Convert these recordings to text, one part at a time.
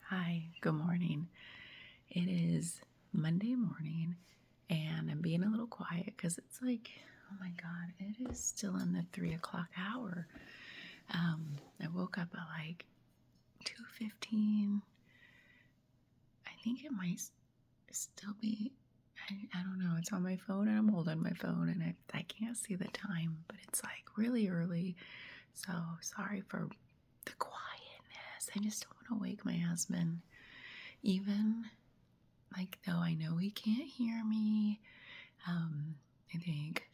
Hi, good morning. It is Monday morning and I'm being a little quiet because it's like, oh my God, it is still in the 3 o'clock hour. I woke up at like 2:15. I think it might still be, I don't know. It's on my phone and I'm holding my phone and I can't see the time, but it's like really early. So sorry for the quietness. I just don't want to wake my husband. Even like, though I know he can't hear me, I think.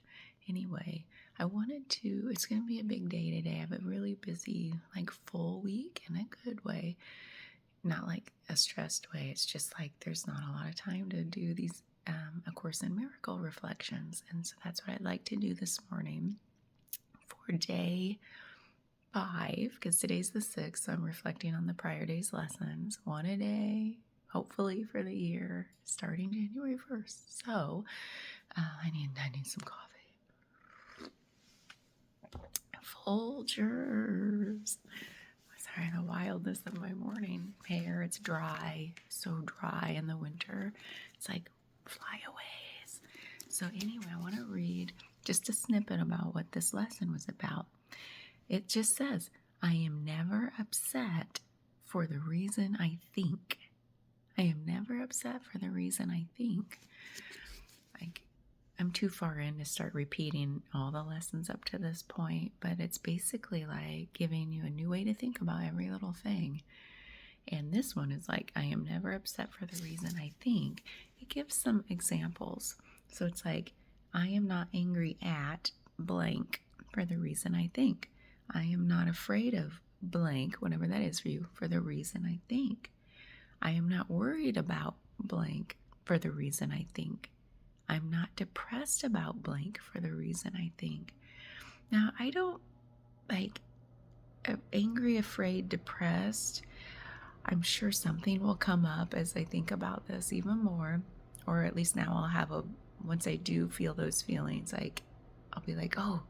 Anyway, it's going to be a big day today. I have a really busy, like, full week in a good way. Not like a stressed way. It's just like there's not a lot of time to do these A Course in Miracle reflections. And so that's what I'd like to do this morning for day 5, because today's the 6th. So I'm reflecting on the prior day's lessons, one a day, hopefully for the year, starting January 1st. So I need some coffee. Folgers. Sorry, the wildness of my morning hair. It's dry, so dry in the winter. It's like flyaways. So anyway, I want to read just a snippet about what this lesson was about. It just says, I am never upset for the reason I think. I am never upset for the reason I think. Like, I'm too far in to start repeating all the lessons up to this point, but it's basically like giving you a new way to think about every little thing. And this one is like, I am never upset for the reason I think. It gives some examples. So it's like, I am not angry at blank for the reason I think. I am not afraid of blank, whatever that is for you, for the reason I think. I am not worried about blank for the reason I think. I'm not depressed about blank for the reason I think. Now, I don't like angry, afraid, depressed. I'm sure something will come up as I think about this even more, or at least now I'll have once I do feel those feelings, like I'll be like, oh,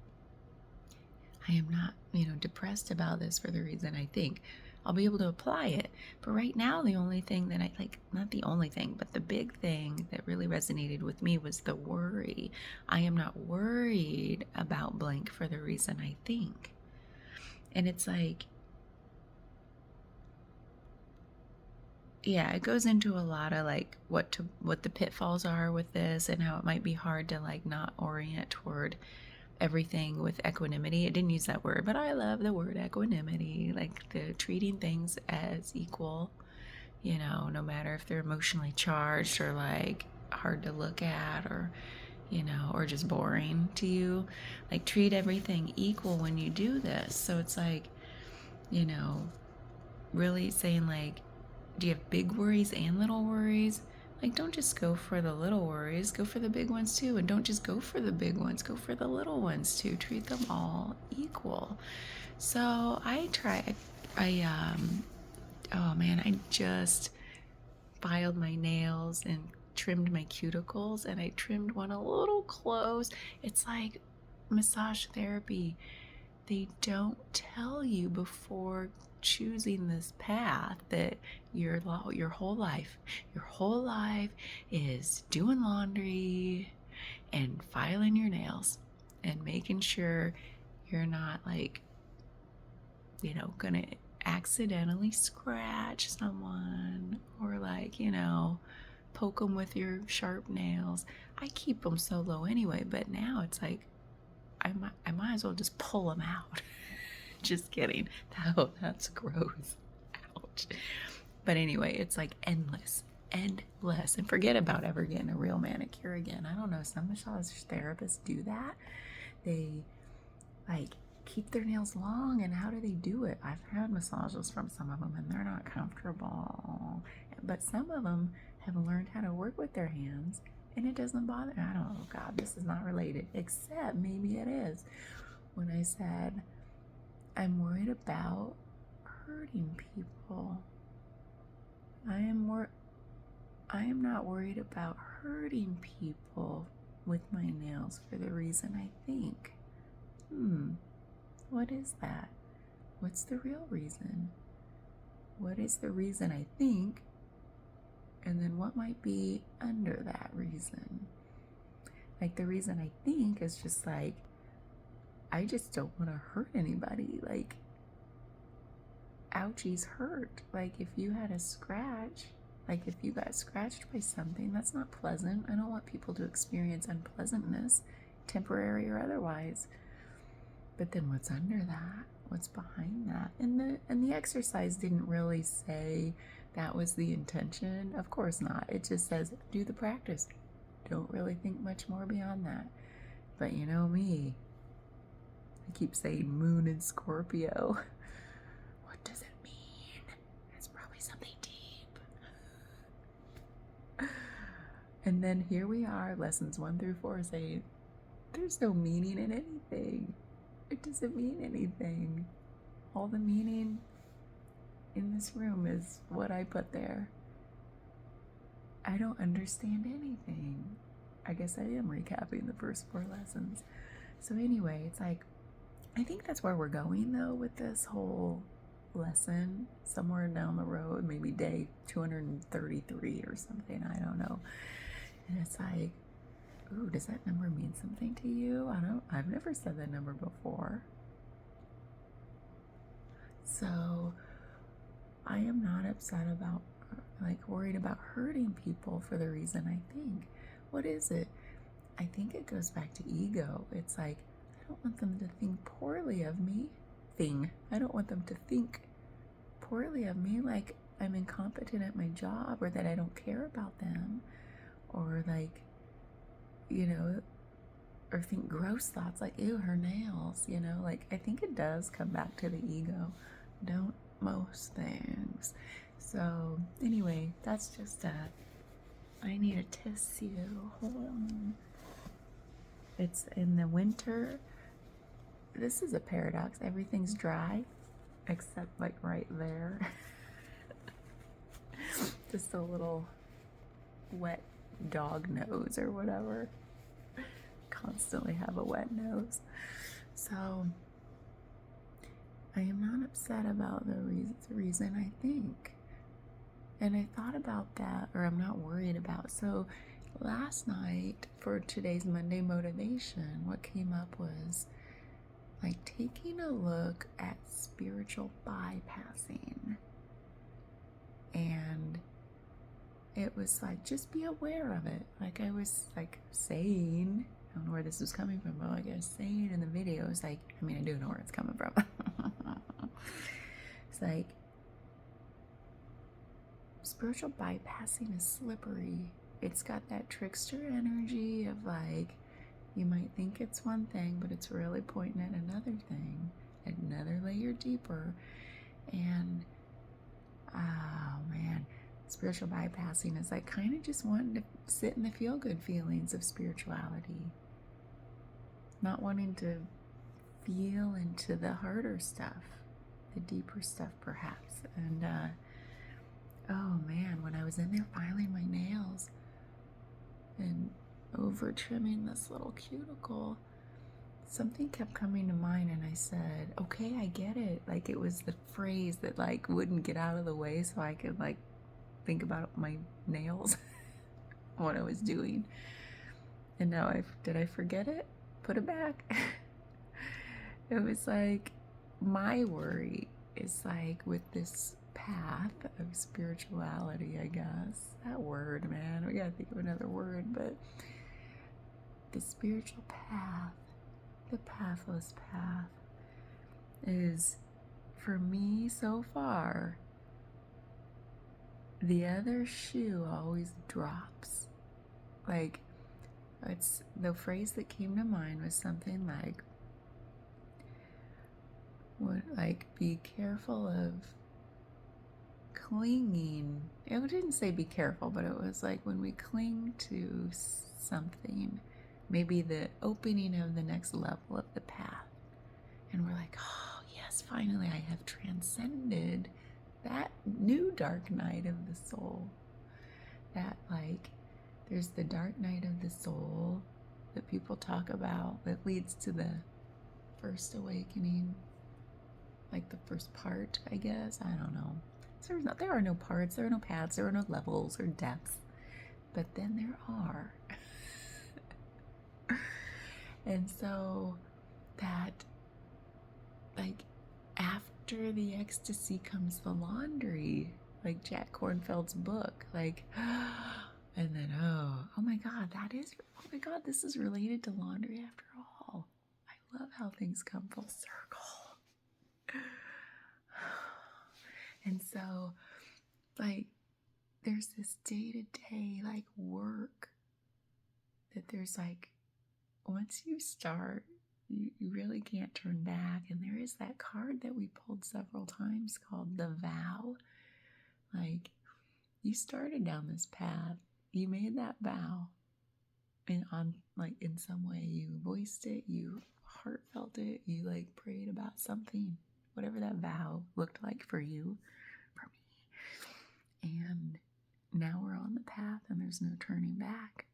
I am not, depressed about this for the reason I think. I'll be able to apply it. But right now, the only thing that I like, not the only thing, but the big thing that really resonated with me was the worry. I am not worried about blank for the reason I think. And it's like, yeah, it goes into a lot of like what the pitfalls are with this and how it might be hard to like not orient toward everything with equanimity. It didn't use that word, but I love the word equanimity, like the treating things as equal, no matter if they're emotionally charged or like hard to look at or, or just boring to you. Like treat everything equal when you do this. So it's like, really saying like, do you have big worries and little worries? Like, don't just go for the little worries, go for the big ones too. And don't just go for the big ones, go for the little ones too. Treat them all equal. So oh man, I just filed my nails and trimmed my cuticles, and I trimmed one a little close. It's like massage therapy. They don't tell you before choosing this path that your whole life is doing laundry and filing your nails and making sure you're not like, gonna accidentally scratch someone or like, poke them with your sharp nails. I keep them so low anyway, but now it's like I might as well just pull them out. Just kidding. Oh, that's gross. Ouch. But anyway, it's like endless. And forget about ever getting a real manicure again. I don't know. Some massage therapists do that. They like keep their nails long. And how do they do it? I've had massages from some of them and they're not comfortable. But some of them have learned how to work with their hands and it doesn't bother. I don't know. God, this is not related, except maybe it is. When I said, I'm worried about hurting people. I am not worried about hurting people with my nails for the reason I think. What is that? What's the real reason? what is the reason I think, and then what might be under that reason. Like, the reason I think is just like, I just don't want to hurt anybody. Like, ouchies hurt. Like, if you had a scratch, like if you got scratched by something, that's not pleasant. I don't want people to experience unpleasantness, temporary or otherwise. But then what's under that? What's behind that? And the exercise didn't really say that was the intention. Of course not. It just says do the practice. Don't really think much more beyond that. But you know me, I keep saying moon in Scorpio. What does it mean? It's probably something deep. And then here we are, lessons 1 through 4 saying there's no meaning in anything. It doesn't mean anything. All the meaning in this room is what I put there. I don't understand anything. I guess I am recapping the first 4 lessons. So anyway, it's like, I think that's where we're going though with this whole lesson. Somewhere down the road, maybe day 233 or something, I don't know. And it's like, ooh, does that number mean something to you? I've never said that number before. So I am not upset about, like, worried about hurting people for the reason I think. What is it? I think it goes back to ego. It's like, I don't want them to think poorly of me. I don't want them to think poorly of me, like I'm incompetent at my job, or that I don't care about them, or like, you know, or think gross thoughts like, ew, her nails, you know, like I think it does come back to the ego. Don't most things. So anyway, that's just that. I need a tissue. Hold on. It's in the winter. This is a paradox. Everything's dry except like right there. Just a little wet dog nose or whatever. Constantly have a wet nose. So I am not upset about the reason I think. And I thought about that, or I'm not worried about. So last night for today's Monday motivation, what came up was like taking a look at spiritual bypassing. And it was like, just be aware of it. Like I was like saying, I don't know where this was coming from, but like I was saying in the video, it's like, I mean, I do know where it's coming from. It's like, spiritual bypassing is slippery. It's got that trickster energy of like, you might think it's one thing, but it's really pointing at another thing, another layer deeper. And oh man, spiritual bypassing is like kind of just wanting to sit in the feel-good feelings of spirituality, not wanting to feel into the harder stuff, the deeper stuff perhaps. And oh man, when I was in there filing my nails and over trimming this little cuticle, something kept coming to mind, and I said, okay, I get it. Like it was the phrase that like wouldn't get out of the way so I could like think about my nails, what I was doing. And now did I forget it? Put it back. It was like, my worry is like with this path of spirituality, I guess. That word, man, we gotta think of another word, but the spiritual path, the pathless path, is for me so far, the other shoe always drops. Like, it's the phrase that came to mind was something like, be careful of clinging. It didn't say be careful, but it was like when we cling to something, maybe the opening of the next level of the path, and we're like, oh yes, finally I have transcended that new dark night of the soul. That like, there's the dark night of the soul that people talk about that leads to the first awakening, like the first part, I guess. I don't know. There are no parts, there are no paths, there are no levels or depths. But then there are. And so that, like, after the ecstasy comes the laundry, like Jack Kornfeld's book, like, and then, oh my God, oh my God, this is related to laundry after all. I love how things come full circle. And so, like, there's this day-to-day, like, work that there's, like, once you start, you really can't turn back. And there is that card that we pulled several times called the vow. Like, you started down this path, you made that vow, and in some way you voiced it, you heartfelt it, you like prayed about something, whatever that vow looked like for you, for me. And now we're on the path and there's no turning back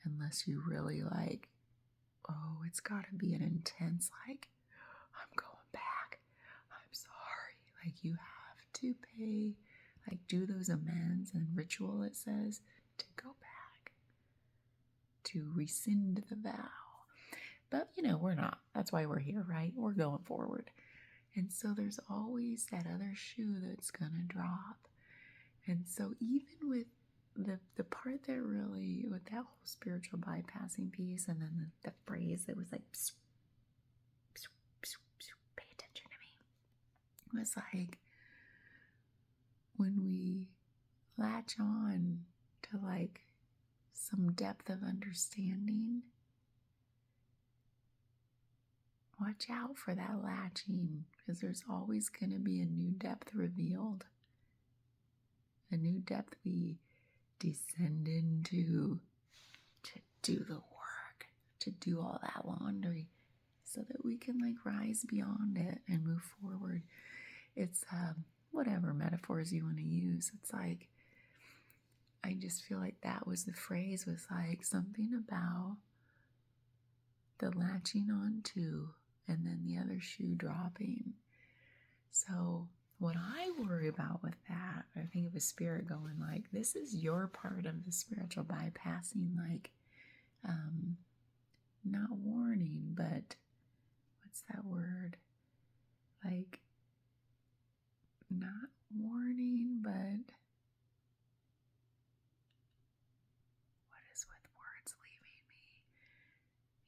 unless you really like, oh, it's got to be an intense, like, I'm going back. I'm sorry. Like, you have to pay, like, do those amends and ritual, it says, to go back, to rescind the vow. But, we're not. That's why we're here, right? We're going forward. And so there's always that other shoe that's going to drop. And so even with the part that really, with that whole spiritual bypassing piece, and then the phrase that was like, pss, pss, pss, pss, pay attention to me, was like, when we latch on to like some depth of understanding, watch out for that latching, because there's always going to be a new depth revealed, a new depth we descend into to do the work, to do all that laundry, so that we can like rise beyond it and move forward. It's whatever metaphors you want to use. It's like, I just feel like that was the phrase, was like something about the latching onto and then the other shoe dropping. So what I worry about with that, I think of a spirit going like, this is your part of the spiritual bypassing, like, not warning, but what's that word? Like, not warning, but what is with words leaving me?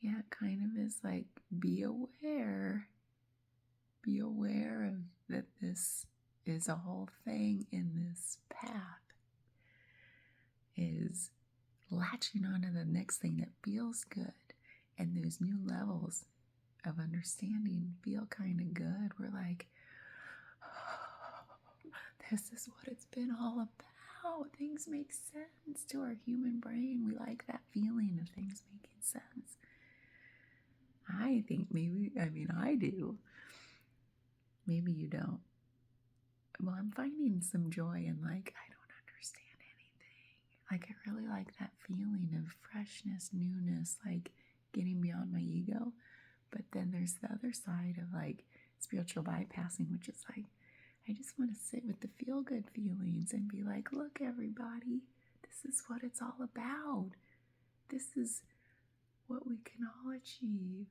Yeah, it kind of is like, be aware of that this is a whole thing in this path, is latching onto the next thing that feels good, and those new levels of understanding feel kind of good. We're like, oh, this is what it's been all about. Things make sense to our human brain. We like that feeling of things making sense. I think I do. Maybe you don't. Well, I'm finding some joy in like, I don't understand anything. Like, I really like that feeling of freshness, newness, like getting beyond my ego. But then there's the other side of like spiritual bypassing, which is like, I just want to sit with the feel-good feelings and be like, look, everybody, this is what it's all about. This is what we can all achieve.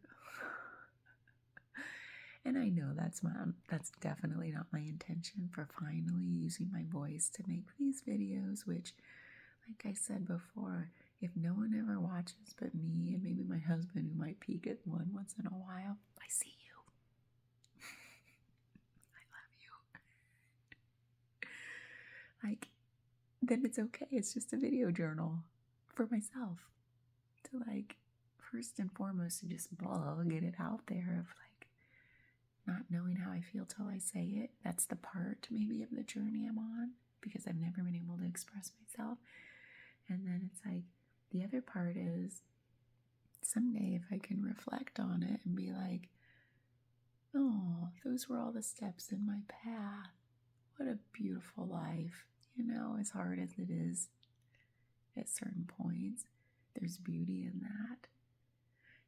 And I know that's definitely not my intention for finally using my voice to make these videos, which, like I said before, if no one ever watches but me and maybe my husband, who might peek at one once in a while, I see you. I love you. Like, then it's okay. It's just a video journal for myself to, like, first and foremost, to just get it out there of like, not knowing how I feel till I say it. That's the part maybe of the journey I'm on, because I've never been able to express myself. And then it's like, the other part is, someday if I can reflect on it and be like, oh, those were all the steps in my path. What a beautiful life. As hard as it is at certain points, there's beauty in that.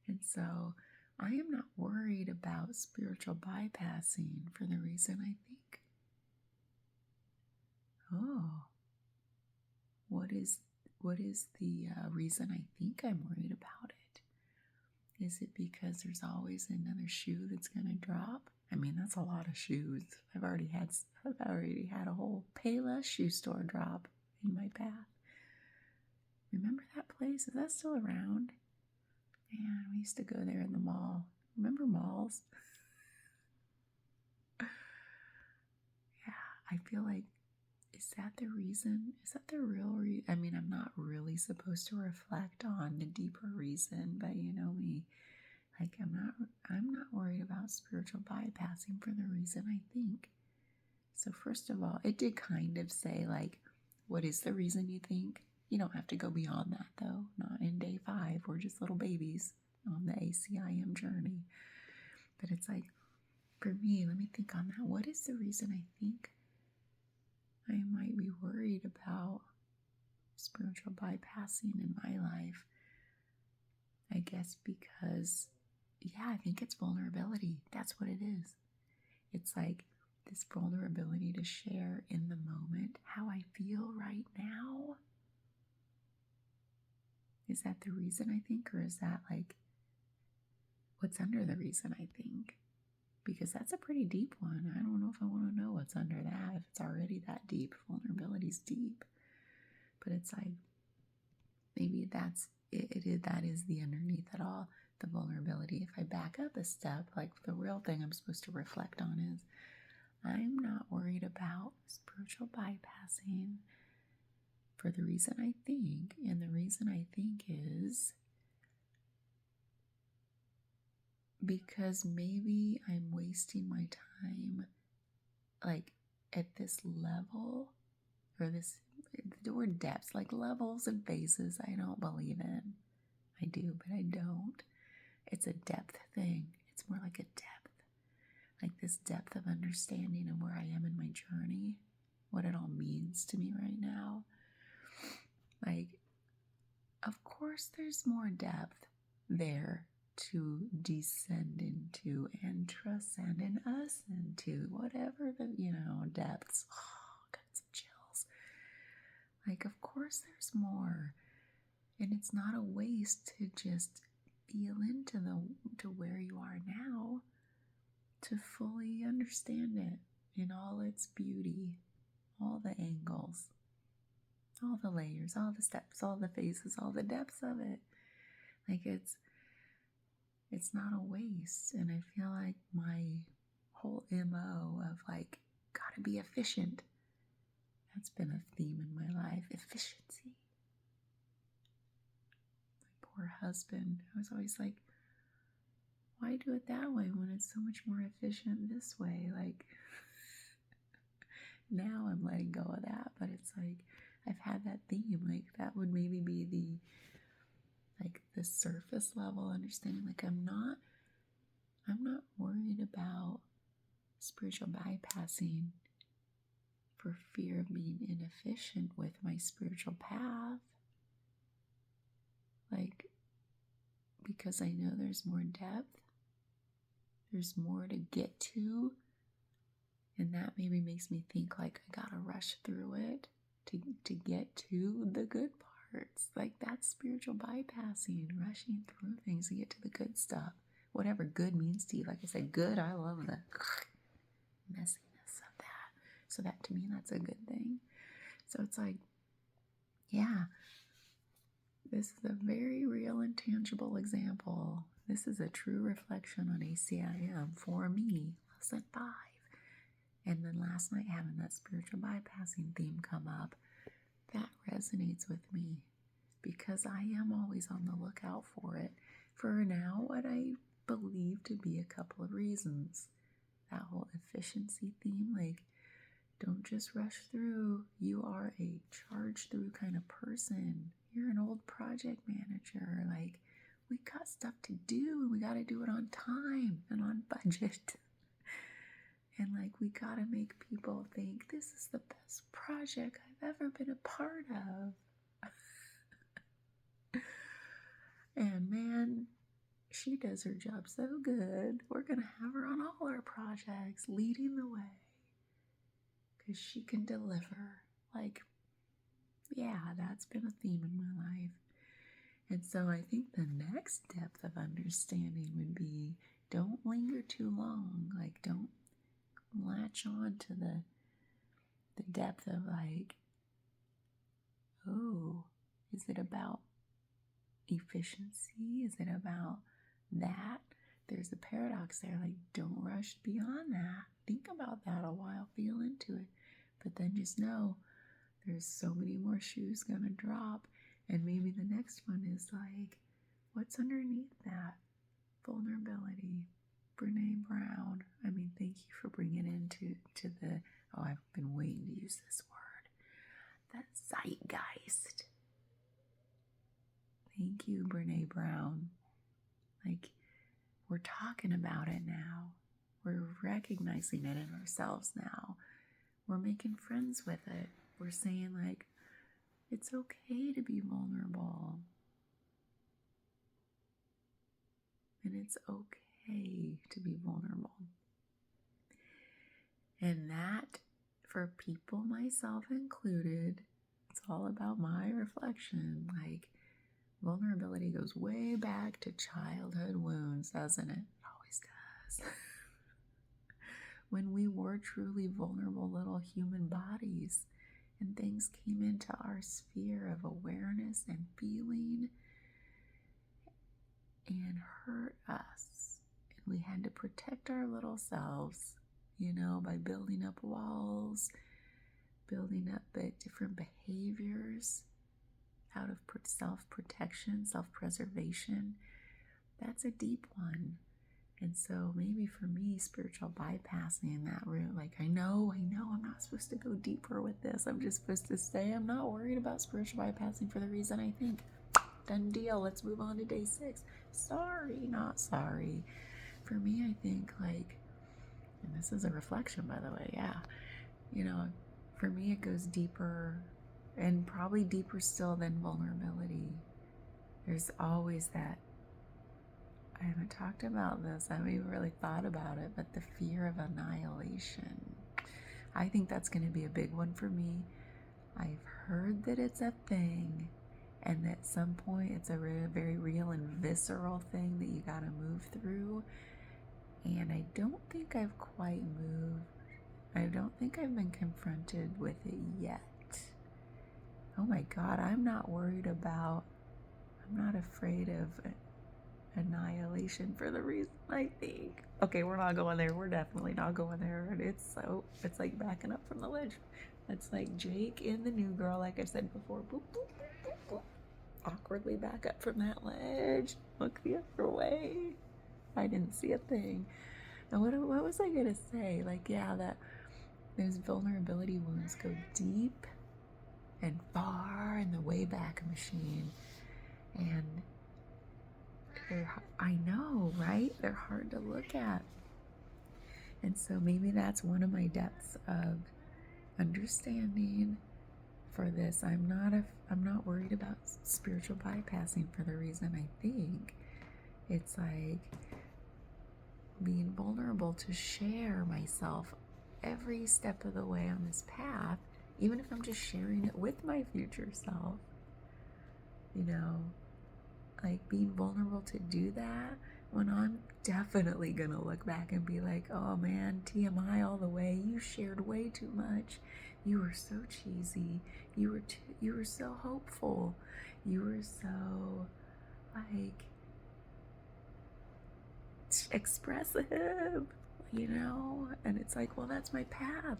And so I am not worried about spiritual bypassing for the reason I think what is the reason I think I'm worried about it? Is it because there's always another shoe that's going to drop? I mean, that's a lot of shoes. I've already had a whole Payless shoe store drop in my path. Remember that place? Is that still around? Man, we used to go there in the mall. Remember malls? Yeah, I feel like, is that the reason? Is that the real reason? I mean, I'm not really supposed to reflect on the deeper reason, but you know me. Like, I'm not worried about spiritual bypassing for the reason I think. So first of all, it did kind of say, like, what is the reason you think? You don't have to go beyond that, though. Not in day 5. We're just little babies on the ACIM journey. But it's like, for me, let me think on that. What is the reason I think I might be worried about spiritual bypassing in my life? I guess because, yeah, I think it's vulnerability. That's what it is. It's like this vulnerability to share in the moment how I feel right now. Is that the reason I think, or is that like what's under the reason I think? Because that's a pretty deep one. I don't know if I want to know what's under that, if it's already that deep. Vulnerability's deep. But it's like, maybe that's it. That is the underneath it all, the vulnerability. If I back up a step, like the real thing I'm supposed to reflect on is, I'm not worried about spiritual bypassing for the reason I think. And the reason I think is because maybe I'm wasting my time, like, at this level, or this, the word depths, like levels and phases, I don't believe in. I do, but I don't. It's a depth thing. It's more like a depth. Like this depth of understanding and where I am in my journey, what it all means to me right now. Like, of course, there's more depth there to descend into and transcend in us into, whatever the, depths. Oh, got some chills. Like, of course, there's more. And it's not a waste to just feel into to where you are now, to fully understand it in all its beauty, all the angles, all the layers, all the steps, all the phases, all the depths of it. Like, it's not a waste. And I feel like my whole MO of like, gotta be efficient, that's been a theme in my life. Efficiency. My poor husband, I was always like, why do it that way when it's so much more efficient this way? Like, now I'm letting go of that, but it's like, I've had that theme. Like, that would maybe be the surface level understanding. Like, I'm not worried about spiritual bypassing for fear of being inefficient with my spiritual path. Like, because I know there's more depth, there's more to get to, and that maybe makes me think like I gotta rush through it to get to the good parts. Like, that's spiritual bypassing, rushing through things to get to the good stuff. Whatever good means to you. Like I said, good, I love the messiness of that. So that, to me, that's a good thing. So it's like, yeah, this is a very real and tangible example. This is a true reflection on ACIM for me, lesson 5. And then last night, having that spiritual bypassing theme come up, that resonates with me because I am always on the lookout for it. For now, what I believe to be a couple of reasons. That whole efficiency theme, like, don't just rush through. You are a charge through kind of person. You're an old project manager. Like, we got stuff to do and we got to do it on time and on budget. And like, we got to make people think this is the best project I've ever been a part of. And man, she does her job so good. We're going to have her on all our projects, leading the way. Because she can deliver. Like, that's been a theme in my life. And so I think the next depth of understanding would be, don't linger too long. Like, don't latch on to the depth of like, oh, is it about efficiency? Is it about that? There's a paradox there. Like, don't rush beyond that. Think about that a while, feel into it. But then just know there's so many more shoes gonna drop. And maybe the next one is like, what's underneath that? Vulnerability. Brene Brown. I mean, thank you for bringing it into the, oh, I've been waiting to use this word. That zeitgeist. Thank you, Brene Brown. Like, we're talking about it now. We're recognizing it in ourselves now. We're making friends with it. We're saying, like, it's okay to be vulnerable. And it's okay to be vulnerable. And that, for people, myself included, it's all about my reflection. Like, vulnerability goes way back to childhood wounds, doesn't it? It always does. When we were truly vulnerable little human bodies and things came into our sphere of awareness and feeling and hurt us, and we had to protect our little selves, by building up walls, building up different behaviors out of self-protection, self-preservation. That's a deep one. And so maybe for me, spiritual bypassing that route, like I know I'm not supposed to go deeper with this. I'm just supposed to say I'm not worried about spiritual bypassing for the reason I think. Done deal. Let's move on to day 6. Sorry, not sorry. For me, I think like, and this is a reflection, by the way, yeah. For me, it goes deeper, and probably deeper still than vulnerability. There's always that, I haven't talked about this, I haven't even really thought about it, but the fear of annihilation. I think that's going to be a big one for me. I've heard that it's a thing, and at some point it's a very real and visceral thing that you got to move through. And I don't think I've quite moved. I don't think I've been confronted with it yet. Oh my God, I'm not afraid of annihilation for the reason I think. Okay, we're not going there. We're definitely not going there. It's like backing up from the ledge. It's like Jake in The New Girl, like I said before. Boop, boop, boop, boop, boop. Awkwardly back up from that ledge. Look the other way. I didn't see a thing. And what was I gonna say? Like, yeah, that those vulnerability wounds go deep and far in the Wayback Machine. And I know, right? They're hard to look at. And so maybe that's one of my depths of understanding for this. I'm not worried about spiritual bypassing for the reason I think. It's like being vulnerable to share myself every step of the way on this path, even if I'm just sharing it with my future self. Like being vulnerable to do that when I'm definitely gonna look back and be like, oh man, TMI all the way. You shared way too much. You were so cheesy. You were so hopeful. You were so like expressive, and it's like, well, that's my path.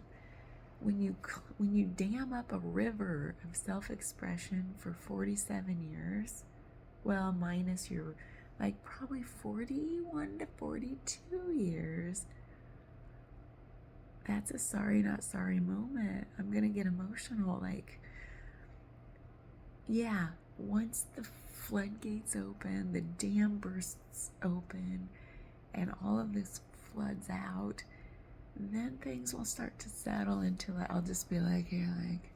When you dam up a river of self-expression for 47 years, well, minus your like probably 41 to 42 years, that's a sorry not sorry moment. I'm gonna get emotional. Like, yeah, once the floodgates open, the dam bursts open, and all of this floods out, then things will start to settle into like, I'll just be like, yeah, like,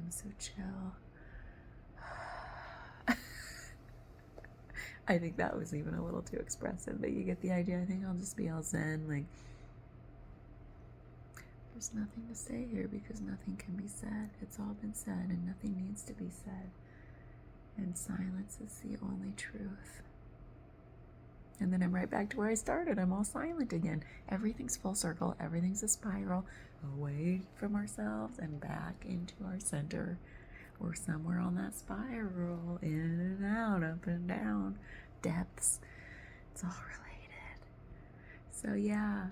so chill. I think that was even a little too expressive, but you get the idea. I think I'll just be all zen, like, There's nothing to say here because nothing can be said. It's all been said and nothing needs to be said. And silence is the only truth. And then I'm right back to where I started. I'm all silent again. Everything's full circle. Everything's a spiral away from ourselves and back into our center. We're somewhere on that spiral, in and out, up and down, depths. It's all related. So yeah,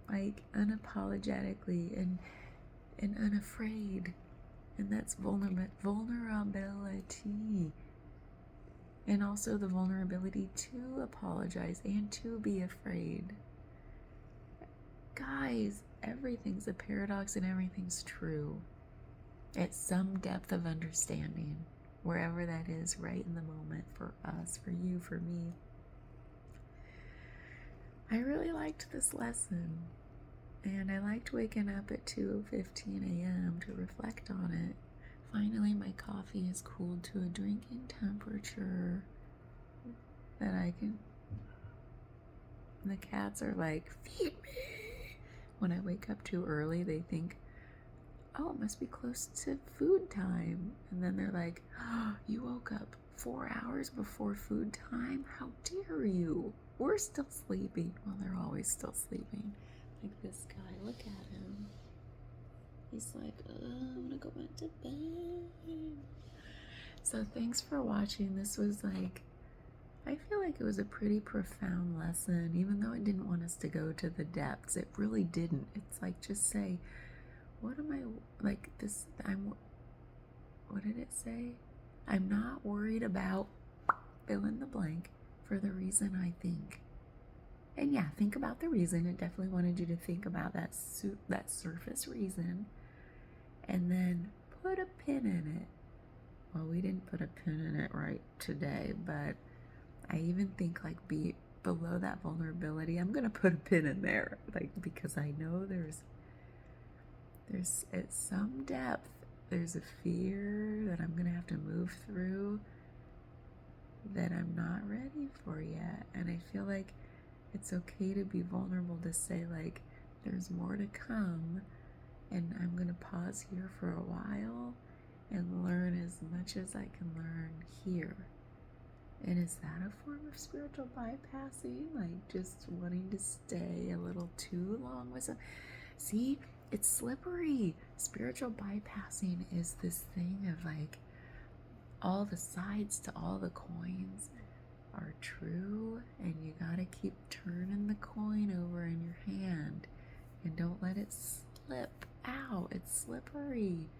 like unapologetically and unafraid. And that's vulnerability. And also the vulnerability to apologize and to be afraid. Guys, everything's a paradox and everything's true. At some depth of understanding, wherever that is, right in the moment, for us, for you, for me. I really liked this lesson. And I liked waking up at 2:15 a.m. to reflect on it. Finally, my coffee is cooled to a drinking temperature that I can... The cats are like, feed me! When I wake up too early, they think, oh, it must be close to food time. And then they're like, oh, you woke up 4 hours before food time? How dare you? We're still sleeping. Well, they're always still sleeping. Like this guy, look at him. He's like, oh, I want to go back to bed. So thanks for watching. This was like, I feel like it was a pretty profound lesson, even though it didn't want us to go to the depths. It really didn't. It's like, just say, what am I, like this, what did it say? I'm not worried about fill in the blank for the reason I think. And yeah, think about the reason. It definitely wanted you to think about that surface reason. And then put a pin in it. Well, we didn't put a pin in it right today, but I even think like below that vulnerability, I'm going to put a pin in there. Like, because I know there's at some depth, there's a fear that I'm going to have to move through that I'm not ready for yet. And I feel like it's okay to be vulnerable, to say like, there's more to come, and I'm going to pause here for a while and learn as much as I can learn here. And is that a form of spiritual bypassing? Like just wanting to stay a little too long with some... See, it's slippery. Spiritual bypassing is this thing of like, all the sides to all the coins are true, and you gotta keep turning the coin over in your hand and don't let it slip out. It's slippery.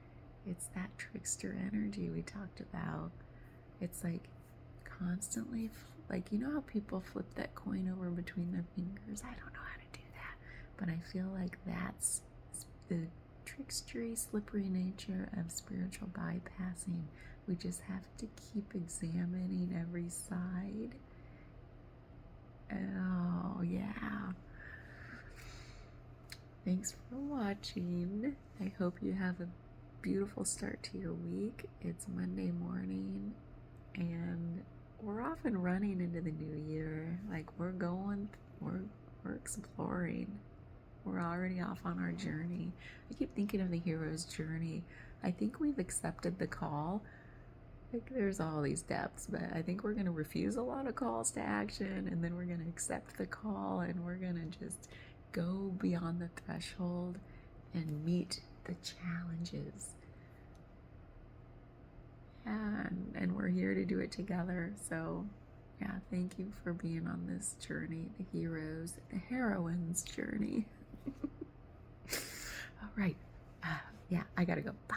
It's that trickster energy we talked about. It's like constantly, like, you know how people flip that coin over between their fingers? I don't know how to do that, but I feel like that's the trickstery, slippery nature of spiritual bypassing. We just have to keep examining every side. Oh, yeah. Thanks for watching. I hope you have a beautiful start to your week. It's Monday morning, and we're off and running into the new year. Like, we're exploring. We're already off on our journey. I keep thinking of the hero's journey. I think we've accepted the call. Like, there's all these depths, but I think we're going to refuse a lot of calls to action, and then we're going to accept the call, and we're going to just go beyond the threshold and meet the challenges. Yeah, and we're here to do it together. So yeah, thank you for being on this journey, the heroines' journey. All right. Yeah, I gotta go. Bye.